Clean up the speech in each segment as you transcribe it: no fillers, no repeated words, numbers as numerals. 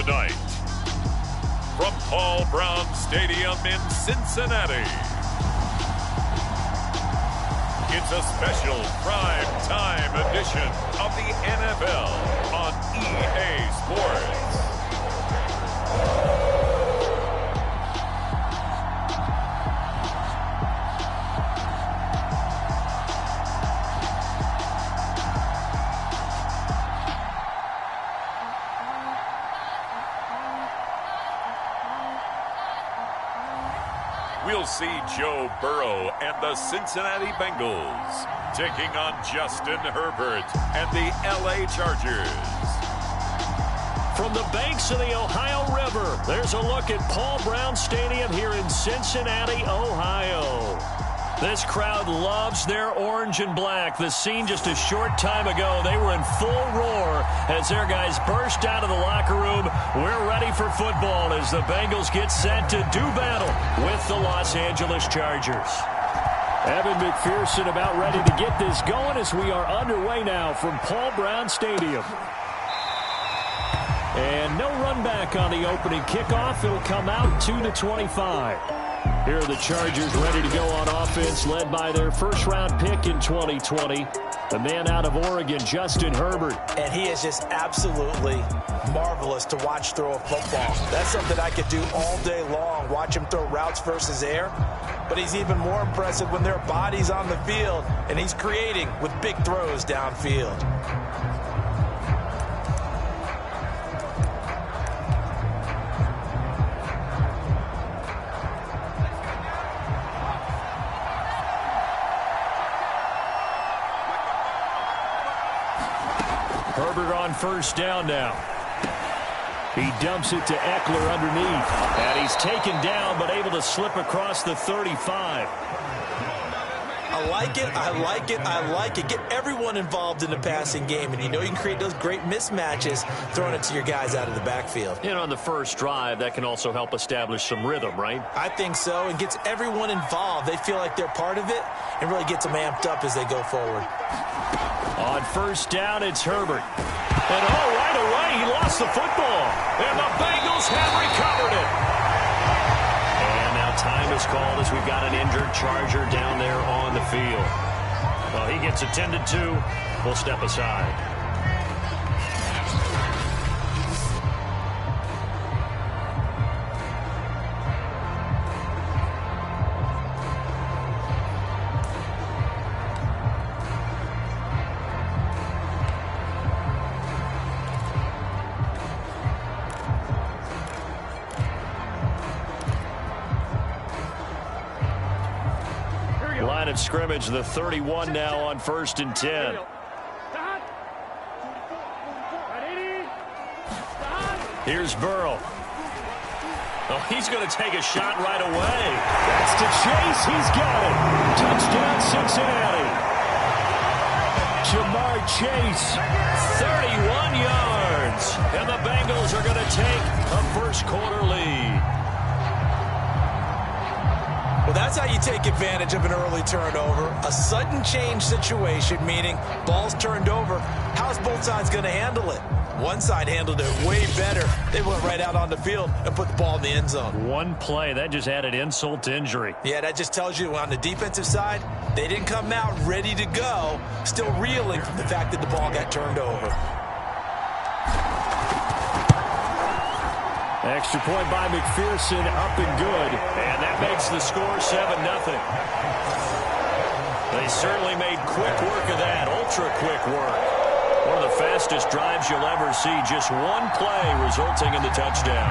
Tonight, from Paul Brown Stadium in Cincinnati, it's a special prime time edition of the NFL on EA Sports. We'll see Joe Burrow and the Cincinnati Bengals taking on Justin Herbert and the LA Chargers. From the banks of the Ohio River, there's a look at Paul Brown Stadium here in Cincinnati, Ohio. This crowd loves their orange and black. The scene just a short time ago, they were in full roar as their guys burst out of the locker room. We're ready for football as the Bengals get set to do battle with the Los Angeles Chargers. Evan McPherson about ready to get this going as we are underway now from Paul Brown Stadium. And no run back on the opening kickoff. It'll come out 2-25. Here are the Chargers ready to go on offense, led by their first-round pick in 2020, the man out of Oregon, Justin Herbert. And he is just absolutely marvelous to watch throw a football. That's something I could do all day long, watch him throw routes versus air. But he's even more impressive when there are bodies on the field, and he's creating with big throws downfield. Herbert on first down now. He dumps it to Eckler underneath. And he's taken down but able to slip across the 35. I like it, I like it, I like it. Get everyone involved in the passing game. And you know you can create those great mismatches throwing it to your guys out of the backfield. And on the first drive, that can also help establish some rhythm, right? I think so. And gets everyone involved. They feel like they're part of it and really gets them amped up as they go forward. On first down, it's Herbert. And right away, he lost the football. And the Bengals have recovered it. And now time is called as we've got an injured Charger down there on the field. Well, he gets attended to. We'll step aside. Line of scrimmage, the 31 now on 1st and 10. Here's Burrow. Oh, he's going to take a shot right away. That's to Chase. He's got it. Touchdown, Cincinnati. Jamar Chase, 31 yards. And the Bengals are going to take a first quarter lead. Well, that's how you take advantage of an early turnover. A sudden change situation, meaning ball's turned over. How's both sides going to handle it? One side handled it way better. They went right out on the field and put the ball in the end zone. One play, that just added insult to injury. Yeah, that just tells you on the defensive side, they didn't come out ready to go, still reeling from the fact that the ball got turned over. Extra point by McPherson, up and good. And that makes the score 7-0. They certainly made quick work of that, ultra-quick work. One of the fastest drives you'll ever see, just one play resulting in the touchdown.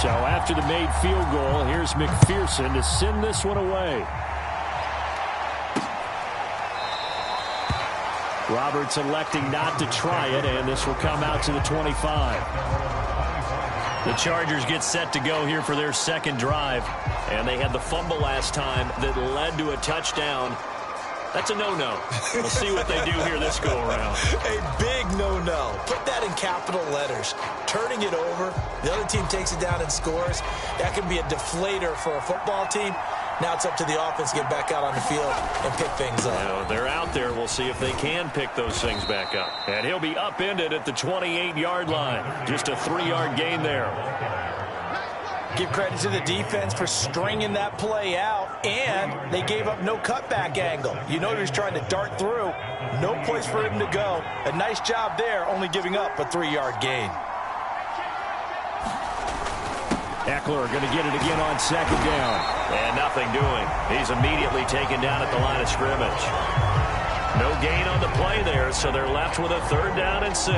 So after the made field goal, here's McPherson to send this one away. Roberts electing not to try it, and this will come out to the 25. The Chargers get set to go here for their second drive, and they had the fumble last time that led to a touchdown. That's a no-no. We'll see what they do here this go-around. A big no-no. Put that in capital letters. Turning it over, the other team takes it down and scores. That can be a deflator for a football team. Now it's up to the offense to get back out on the field and pick things up. They're out there. We'll see if they can pick those things back up. And he'll be upended at the 28-yard line. Just a 3-yard gain there. Give credit to the defense for stringing that play out, and they gave up no cutback angle. You know he was trying to dart through. No place for him to go. A nice job there, only giving up a 3-yard gain. Eckler going to get it again on second down. And nothing doing. He's immediately taken down at the line of scrimmage. No gain on the play there, so they're left with a 3rd down and 6.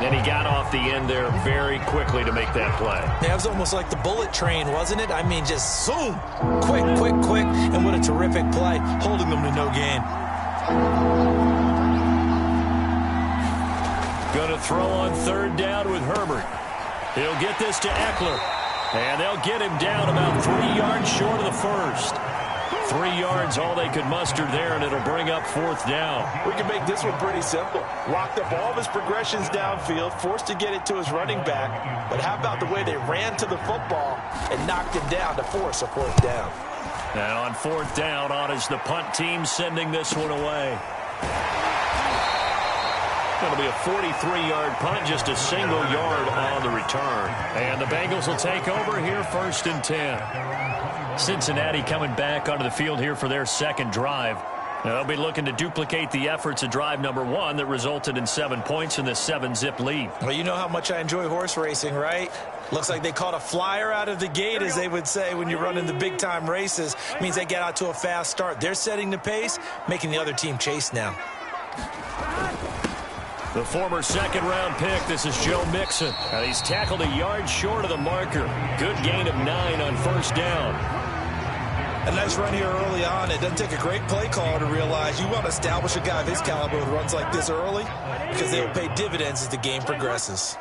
And he got off the end there very quickly to make that play. That was almost like the bullet train, wasn't it? I mean, just zoom. Quick, quick, quick. And what a terrific play, holding them to no gain. Going to throw on 3rd down with Herbert. He'll get this to Eckler. And they'll get him down about 3 yards short of the first. 3 yards, all they could muster there, and it'll bring up 4th down. We can make this one pretty simple. Locked up all of his progressions downfield, forced to get it to his running back. But how about the way they ran to the football and knocked him down to force a 4th down? And on 4th down, on is the punt team sending this one away. It'll be a 43-yard punt, just a single yard on the return. And the Bengals will take over here 1st and 10. Cincinnati coming back onto the field here for their 2nd drive. They'll be looking to duplicate the efforts of drive number 1 that resulted in 7 points in this 7-zip lead. Well, you know how much I enjoy horse racing, right? Looks like they caught a flyer out of the gate, as they would say when you're running the big-time races. Means they get out to a fast start. They're setting the pace, making the other team chase now. The former 2nd-round pick, this is Joe Mixon. And he's tackled a yard short of the marker. Good gain of 9 on 1st down. A nice run here early on. It doesn't take a great play caller to realize you want to establish a guy of his caliber who runs like this early, because they will pay dividends as the game progresses.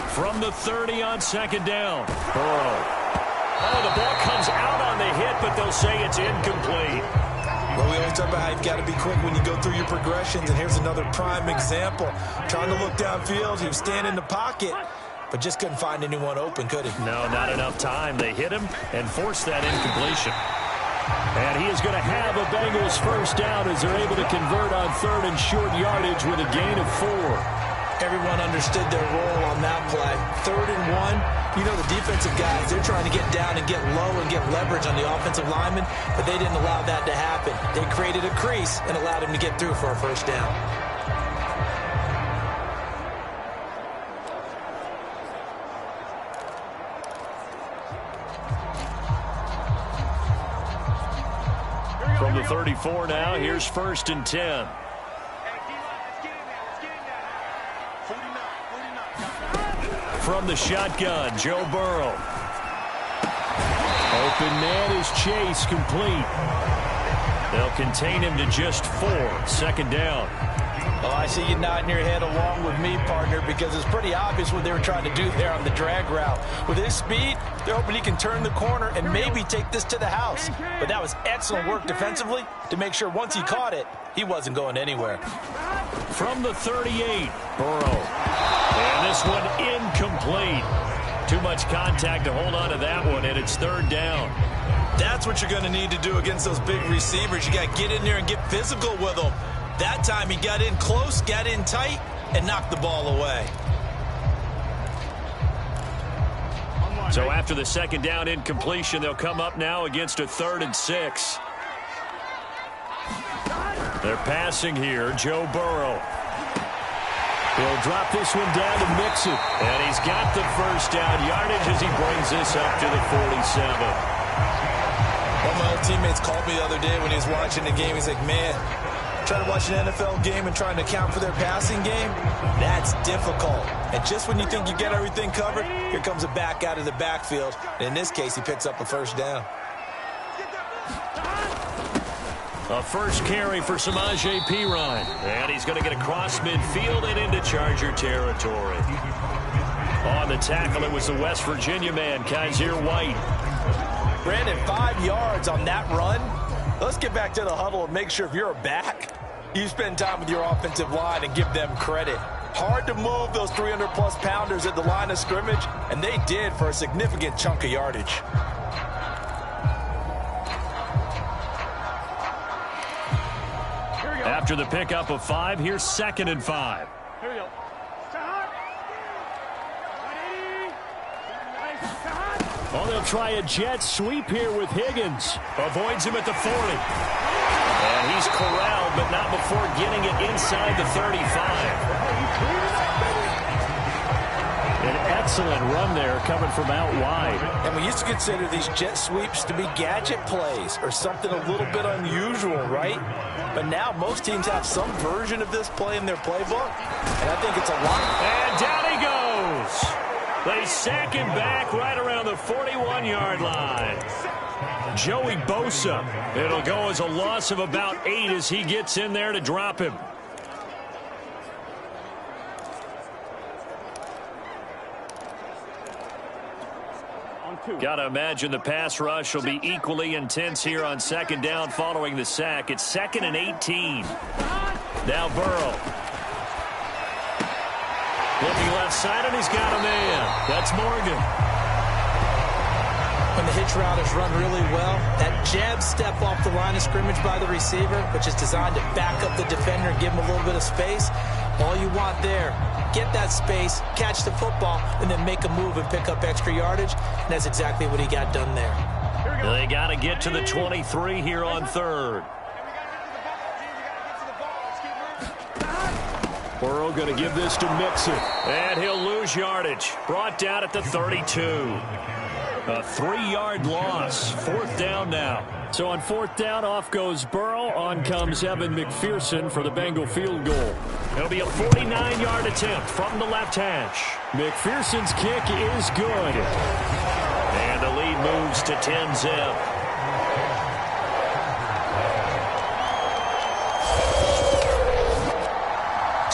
From the 30 on 2nd down. Burrow. Oh, the ball comes out on the hit, but they'll say it's incomplete. Well, we always talk about how you've got to be quick when you go through your progressions, and here's another prime example. Trying to look downfield, he was standing in the pocket, but just couldn't find anyone open, could he? No, not enough time. They hit him and forced that incompletion. And he is going to have a Bengals 1st down as they're able to convert on 3rd and short yardage with a gain of 4. Everyone understood their role on that play. 3rd and 1. You know, the defensive guys, they're trying to get down and get low and get leverage on the offensive lineman, but they didn't allow that to happen. They created a crease and allowed him to get through for a 1st down. From the 34 now, here's 1st and 10. From the shotgun, Joe Burrow. Open man is Chase, complete. They'll contain him to just 4. 2nd down. Oh, I see you nodding your head along with me, partner, because it's pretty obvious what they were trying to do there on the drag route. With his speed, they're hoping he can turn the corner and maybe take this to the house. But that was excellent work defensively to make sure once he caught it, he wasn't going anywhere. From the 38, Burrow. And this one incomplete. Too much contact to hold on to that one, and it's 3rd down. That's what you're going to need to do against those big receivers. You got to get in there and get physical with them. That time he got in close, got in tight, and knocked the ball away. So after the 2nd down incompletion, they'll come up now against a 3rd and 6. They're passing here, Joe Burrow. He'll drop this one down to Mixon. And he's got the 1st down yardage as he brings this up to the 47. One of my old teammates called me the other day when he was watching the game. He's like, man, trying to watch an NFL game and trying to account for their passing game, that's difficult. And just when you think you get everything covered, here comes a back out of the backfield. And in this case, he picks up a 1st down. A first carry for Samaje Perine. And he's going to get across midfield and into Charger territory. On the tackle, it was the West Virginia man, Kaiser White. Brandon, 5 yards on that run. Let's get back to the huddle and make sure if you're a back, you spend time with your offensive line and give them credit. Hard to move those 300-plus pounders at the line of scrimmage, and they did for a significant chunk of yardage. After the pickup of 5, here's 2nd and 5. Here we go. Oh, they'll try a jet sweep here with Higgins. Avoids him at the 40. And he's corralled, but not before getting it inside the 35. An excellent run there coming from out wide. And we used to consider these jet sweeps to be gadget plays or something a little bit unusual, right? But now most teams have some version of this play in their playbook, and I think it's a lot. And down he goes. They sack him back right around the 41-yard line. Joey Bosa. It'll go as a loss of about 8 as he gets in there to drop him. Got to imagine the pass rush will be equally intense here on 2nd down following the sack. It's 2nd and 18. Now Burrow. Looking left side, and he's got a man. That's Morgan. When the hitch route is run really well, that jab step off the line of scrimmage by the receiver, which is designed to back up the defender and give him a little bit of space, all you want there, get that space, catch the football, and then make a move and pick up extra yardage, and that's exactly what he got done there. They got to get to the 23 here on 3rd. Burrow going to give this to Mixon. And he'll lose yardage. Brought down at the 32. A 3-yard loss. 4th down now. So on 4th down, off goes Burrow. On comes Evan McPherson for the Bengal field goal. It'll be a 49-yard attempt from the left hash. McPherson's kick is good. And the lead moves to 10-zip.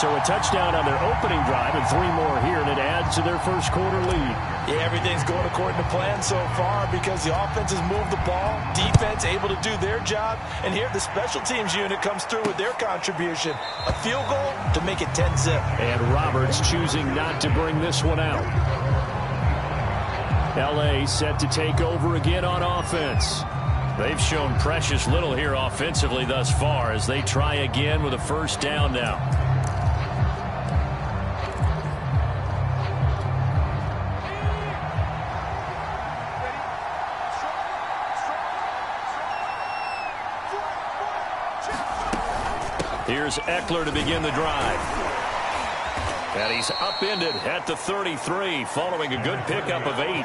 So a touchdown on their opening drive and 3 more here, and it adds to their first quarter lead. Yeah, everything's going according to plan so far because the offense has moved the ball, defense able to do their job, and here the special teams unit comes through with their contribution. A field goal to make it 10-zip. And Roberts choosing not to bring this one out. L.A. set to take over again on offense. They've shown precious little here offensively thus far as they try again with a first down now. Here's Eckler to begin the drive. And he's upended at the 33 following a good pickup of 8.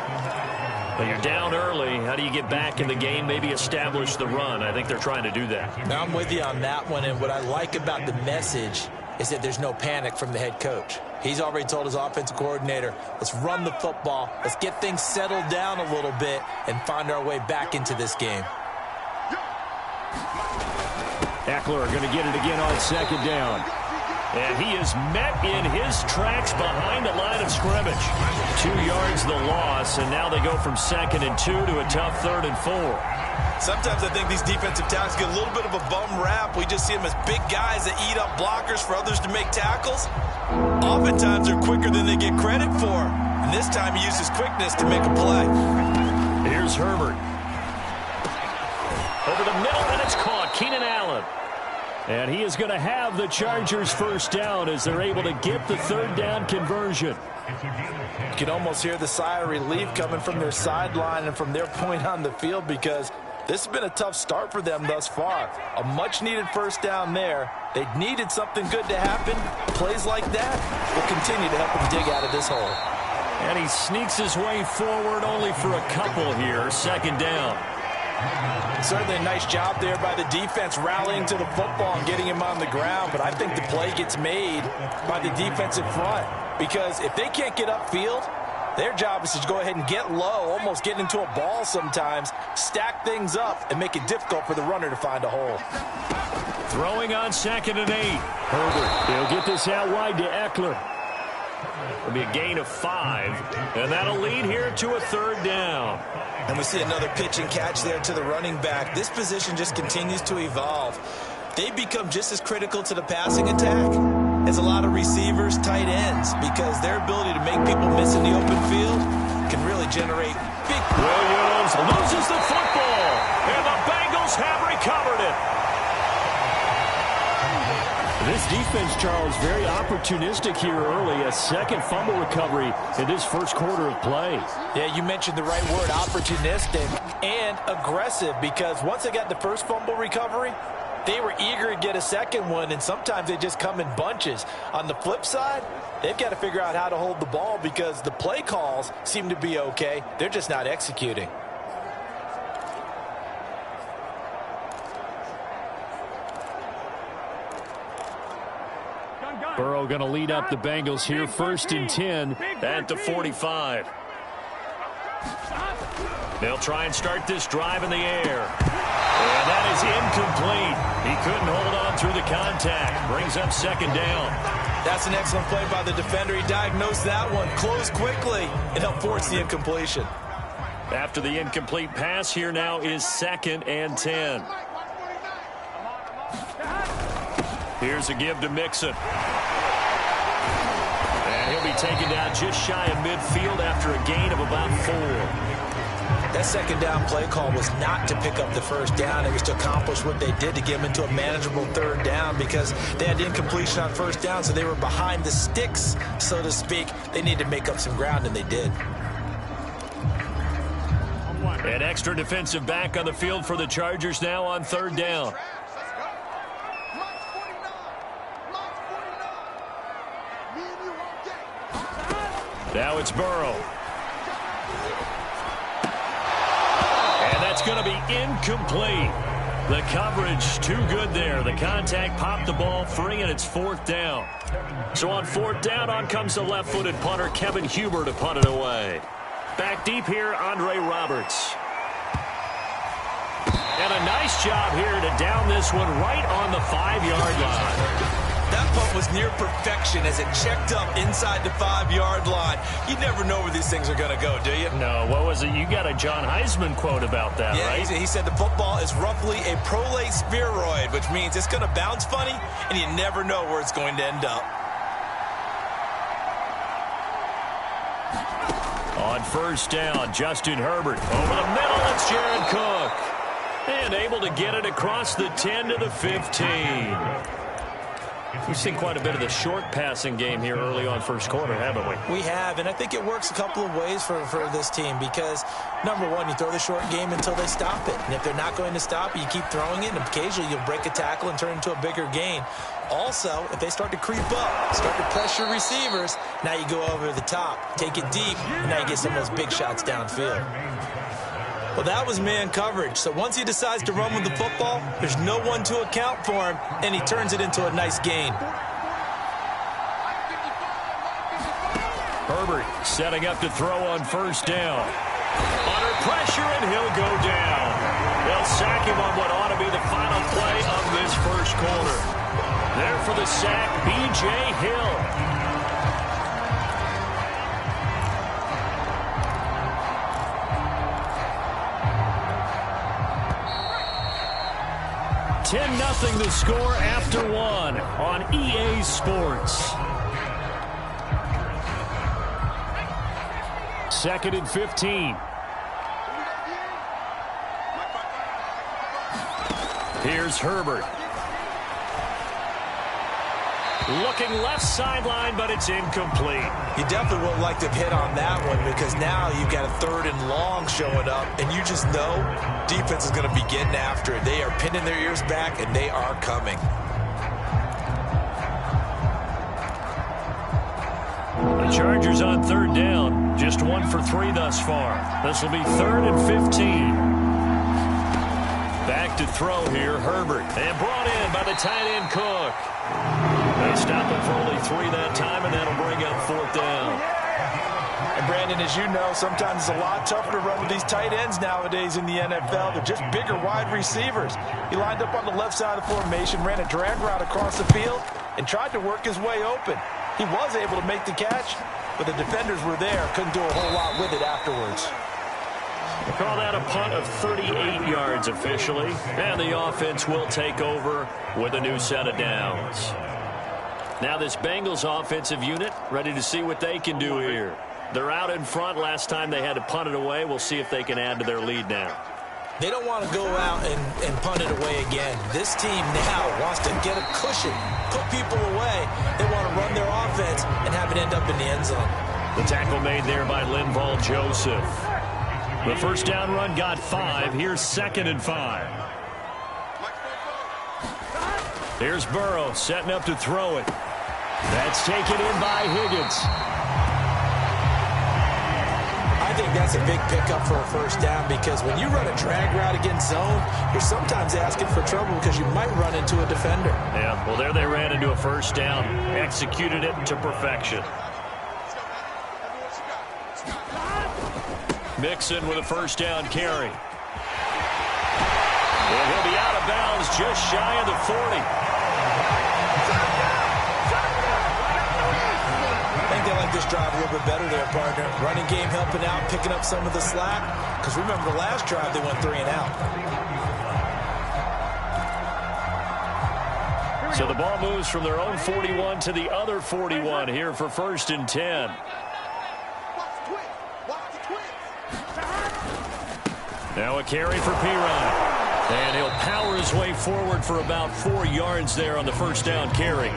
But you're down early. How do you get back in the game, maybe establish the run? I think they're trying to do that. Now I'm with you on that one, and what I like about the message is that there's no panic from the head coach. He's already told his offensive coordinator, let's run the football, let's get things settled down a little bit and find our way back into this game. Eckler going to get it again on 2nd down. And he is met in his tracks behind the line of scrimmage. 2 yards the loss, and now they go from 2nd and 2 to a tough 3rd and 4. Sometimes I think these defensive tackles get a little bit of a bum rap. We just see them as big guys that eat up blockers for others to make tackles. Oftentimes they're quicker than they get credit for. And this time he uses quickness to make a play. Here's Herbert. Over the middle, and it's caught. Keenan Allen. And he is going to have the Chargers first down as they're able to get the 3rd down conversion. You can almost hear the sigh of relief coming from their sideline and from their point on the field because this has been a tough start for them thus far. A much-needed first down there. They needed something good to happen. Plays like that will continue to help them dig out of this hole. And he sneaks his way forward only for a couple here. 2nd down. Certainly a nice job there by the defense rallying to the football and getting him on the ground, but I think the play gets made by the defensive front because if they can't get upfield, their job is to go ahead and get low, almost get into a ball sometimes, stack things up, and make it difficult for the runner to find a hole. Throwing on 2nd and 8. Herbert, he'll get this out wide to Eckler. It'll be a gain of 5, and that'll lead here to a 3rd down. And we see another pitch and catch there to the running back. This position just continues to evolve. They become just as critical to the passing attack is a lot of receivers, tight ends, because their ability to make people miss in the open field can really generate big... Williams loses the football, and the Bengals have recovered it. This defense, Charles, very opportunistic here early. A second fumble recovery in this first quarter of play. Yeah, you mentioned the right word, opportunistic and aggressive, because once they got the first fumble recovery, they were eager to get a second one, and sometimes they just come in bunches. On the flip side, they've got to figure out how to hold the ball because the play calls seem to be okay. They're just not executing. Burrow going to lead up the Bengals here, 1st and 10 at the 45. They'll try and start this drive in the air. And that is incomplete. He couldn't hold on through the contact. Brings up 2nd down. That's an excellent play by the defender. He diagnosed that one, closed quickly, and helped force the incompletion. After the incomplete pass, here now is 2nd and 10. Here's a give to Mixon. And he'll be taken down just shy of midfield after a gain of about 4. That 2nd down play call was not to pick up the 1st down. It was to accomplish what they did to get them into a manageable 3rd down because they had incompletion on 1st down, so they were behind the sticks, so to speak. They needed to make up some ground, and they did. An extra defensive back on the field for the Chargers now on 3rd down. Now it's Burrow. And that's going to be incomplete. The coverage too good there. The contact popped the ball free, and it's 4th down. So on 4th down, on comes the left-footed punter, Kevin Huber, to punt it away. Back deep here, Andre Roberts. And a nice job here to down this one right on the 5-yard line. That punt was near perfection as it checked up inside the 5-yard line. You never know where these things are going to go, do you? No, what was it? You got a John Heisman quote about that, yeah, right? He said the football is roughly a prolate spheroid, which means it's going to bounce funny, and you never know where it's going to end up. On 1st down, Justin Herbert. Over the middle, it's Jared Cook. And able to get it across the 10 to the 15. We've seen quite a bit of the short passing game here early on 1st quarter, haven't we? We have, and I think it works a couple of ways for this team because, number one, you throw the short game until they stop it. And if they're not going to stop it, you keep throwing it, and occasionally you'll break a tackle and turn it into a bigger gain. Also, if they start to creep up, start to pressure receivers, now you go over the top, take it deep, and now you get some of those big shots downfield. Well, that was man coverage. So once he decides to run with the football, there's no one to account for him, and he turns it into a nice gain. Herbert setting up to throw on 1st down. Under pressure, and he'll go down. They'll sack him on what ought to be the final play of this 1st quarter. There for the sack, B.J. Hill. 10-0 the score after 1 on EA Sports. 2nd and 15. Here's Herbert. Looking left sideline, but it's incomplete. You definitely would like to hit on that one because now you've got a 3rd and long showing up, and you just know defense is going to be getting after it. They are pinning their ears back, and they are coming. The Chargers on 3rd down. Just 1 for 3 thus far. This will be 3rd and 15. Back to throw here, Herbert. And brought in by the tight end, Cook. They stop him for only 3 that time, and that'll bring up 4th down. And Brandon, as you know, sometimes it's a lot tougher to run with these tight ends nowadays in the NFL. They're just bigger wide receivers. He lined up on the left side of the formation, ran a drag route across the field, and tried to work his way open. He was able to make the catch, but the defenders were there, couldn't do a whole lot with it afterwards. We call that a punt of 38 yards officially, and the offense will take over with a new set of downs. Now this Bengals offensive unit ready to see what they can do here. They're out in front. Last time they had to punt it away. We'll see if they can add to their lead now. They don't want to go out and punt it away again. This team now wants to get a cushion, put people away. They want to run their offense and have it end up in the end zone. The tackle made there by Linval Joseph. The first down run got 5. Here's 2nd and 5. Here's Burrow setting up to throw it. That's taken in by Higgins. I think that's a big pickup for a first down because when you run a drag route against zone, you're sometimes asking for trouble because you might run into a defender. Yeah, well, there they ran into a first down. Executed it to perfection. Mixon with a first down carry. And he'll be out of bounds just shy of the 40. I think they like this drive a little bit better there, partner. Running game helping out, picking up some of the slack. Because remember the last drive, they went 3 and out. So the ball moves from their own 41 to the other 41 here for 1st and 10. Now a carry for Pirine. And he'll power his way forward for about 4 yards there on the first down carry.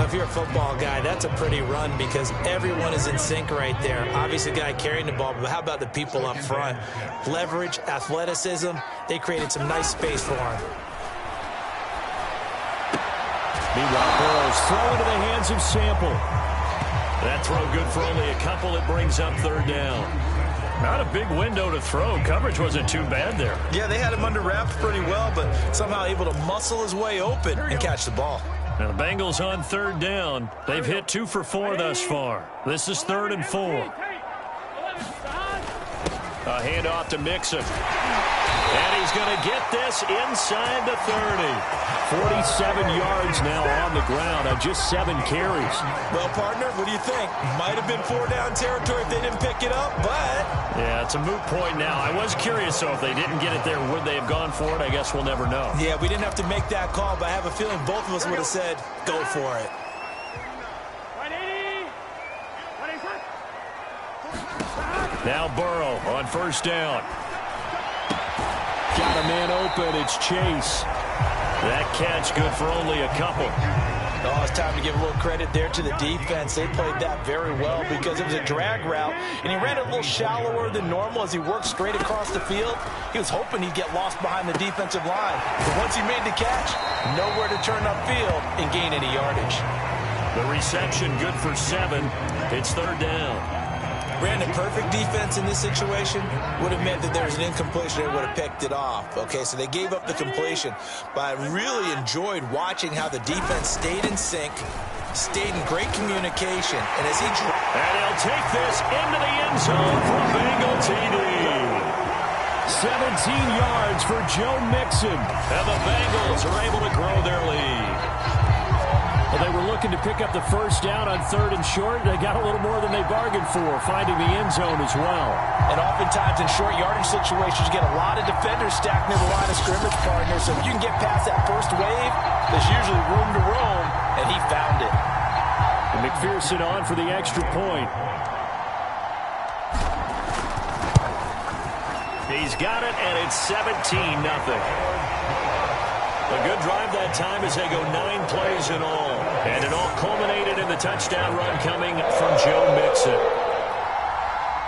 If you're a football guy, that's a pretty run because everyone is in sync right there. Obviously, the guy carrying the ball, but how about the people up front? Leverage, athleticism, they created some nice space for him. Meanwhile, Burrow's throw into the hands of Sample. That throw good for only a couple. It brings up 3rd down. Not a big window to throw. Coverage wasn't too bad there. Yeah, they had him under wraps pretty well, but somehow able to muscle his way open and catch the ball. Now the Bengals on 3rd down. They've hit 2 for 4 thus far. This is 3rd and 4. A handoff to Mixon. And he's going to get this inside the 30. 47 yards now on the ground on just 7 carries. Well, partner, what do you think? Might have been 4-down territory if they didn't pick it up, but... Yeah, it's a moot point now. I was curious, though, if they didn't get it there, would they have gone for it? I guess we'll never know. Yeah, we didn't have to make that call, but I have a feeling both of us would have said, go for it. Now Burrow on first down. Got a man open. It's Chase. That catch good for only a couple. Oh, it's time to give a little credit there to the defense. They played that very well because it was a drag route, and he ran it a little shallower than normal as he worked straight across the field. He was hoping he'd get lost behind the defensive line. But once he made the catch, nowhere to turn upfield and gain any yardage. The reception good for 7. It's 3rd down. Brandon, perfect defense in this situation would have meant that there was an incompletion. They would have picked it off. Okay, so they gave up the completion. But I really enjoyed watching how the defense stayed in sync, stayed in great communication. And as he... And he'll take this into the end zone for Bengal TD. 17 yards for Joe Mixon. And the Bengals are able to grow their lead. Well, they were looking to pick up the first down on 3rd and short. They got a little more than they bargained for, finding the end zone as well. And oftentimes in short yardage situations, you get a lot of defenders stacked near the line of scrimmage, partner. So if you can get past that first wave, there's usually room to roam, and he found it. And McPherson on for the extra point. He's got it, and it's 17-0. A good drive that time as they go 9 plays in all. And it all culminated in the touchdown run coming from Joe Mixon.